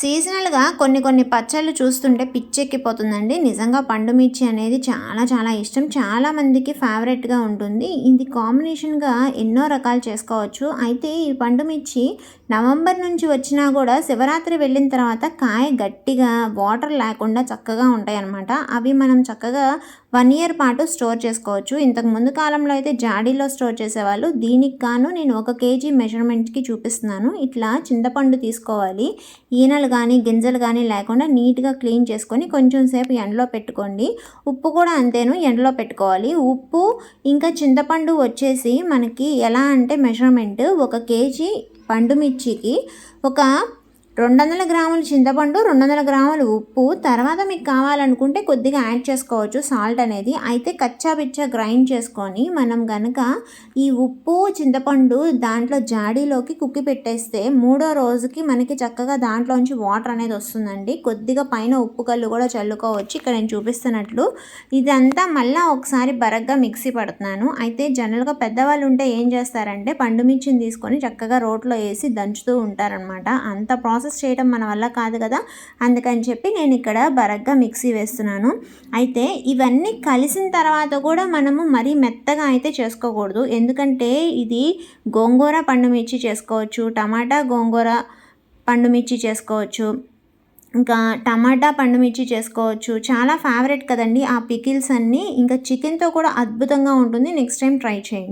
సీజనల్‌గా కొన్ని పచ్చళ్ళు చూస్తుంటే పిచ్చెక్కిపోతుందండి. నిజంగా పండు మిర్చి అనేది చాలా ఇష్టం. చాలామందికి ఫేవరెట్‌గా ఉంటుంది. ఇది కాంబినేషన్‌గా ఎన్నో రకాలు చేసుకోవచ్చు. అయితే ఈ పండు మిర్చి నవంబర్ నుంచి వచ్చినా గూడా శివరాత్రి వెళ్ళిన తర్వాత కాయ గట్టిగా వాటర్ లేకుండా చక్కగా ఉంటాయన్నమాట. అవి మనం చక్కగా 1 ఇయర్ పాటు స్టోర్ చేసుకోవచ్చు. ఇంతకు ముందు కాలంలో అయితే జాడీలో స్టోర్ చేసేవాళ్ళు. దీనికి గాను నేను 1 కేజీ మెజర్‌మెంట్‌కి చూపిస్తున్నాను. ఇట్లా చింతపండు తీసుకోవాలి. ఈనెలు కానీ గింజలు కానీ లేకుండా నీట్గా క్లీన్ చేసుకొని కొంచెం సేపు ఎండలో పెట్టుకోండి. ఉప్పు కూడా అంతేను, ఎండలో పెట్టుకోవాలి. ఉప్పు ఇంకా చింతపండు వచ్చేసి మనకి ఎలా అంటే మెజర్మెంట్ 1 కేజీ పండు మిర్చికి ఒక 200 గ్రాములు చింతపండు, 200 గ్రాములు ఉప్పు. తర్వాత మీకు కావాలనుకుంటే కొద్దిగా యాడ్ చేసుకోవచ్చు సాల్ట్ అనేది. అయితే కచ్చా పిచ్చా గ్రైండ్ చేసుకొని మనం గనక ఈ ఉప్పు చింతపండు దాంట్లో జాడీలోకి కుక్కి పెట్టేస్తే 3వ రోజుకి మనకి చక్కగా దాంట్లోంచి వాటర్ అనేది వస్తుందండి. కొద్దిగా పైన ఉప్పు కళ్ళు కూడా చల్లుకోవచ్చు. ఇక్కడ నేను చూపిస్తున్నట్లు ఇదంతా మళ్ళీ ఒకసారి బరగ్గా మిక్సీ పడుతున్నాను. అయితే జనరల్గా పెద్దవాళ్ళు ఉంటే ఏం చేస్తారంటే పండు మిర్చిని తీసుకొని చక్కగా రోట్లో వేసి దంచుతూ ఉంటారనమాట. అంత ప్రాసెస్ చేయడం మన వల్ల కాదు కదా, అందుకని చెప్పి నేను ఇక్కడ బరగ్గా మిక్సీ వేస్తున్నాను. అయితే ఇవన్నీ కలిసిన తర్వాత కూడా మనము మరీ మెత్తగా అయితే చేసుకోకూడదు. ఎందుకంటే ఇది గోంగూర పండుమిర్చి చేసుకోవచ్చు, టమాటా గోంగూర పండుమిర్చి చేసుకోవచ్చు, ఇంకా టమాటా పండుమిర్చి చేసుకోవచ్చు. చాలా ఫేవరెట్ కదండి ఆ పికిల్స్ అన్నీ. ఇంకా చికెన్తో కూడా అద్భుతంగా ఉంటుంది. నెక్స్ట్ టైం ట్రై చేయండి.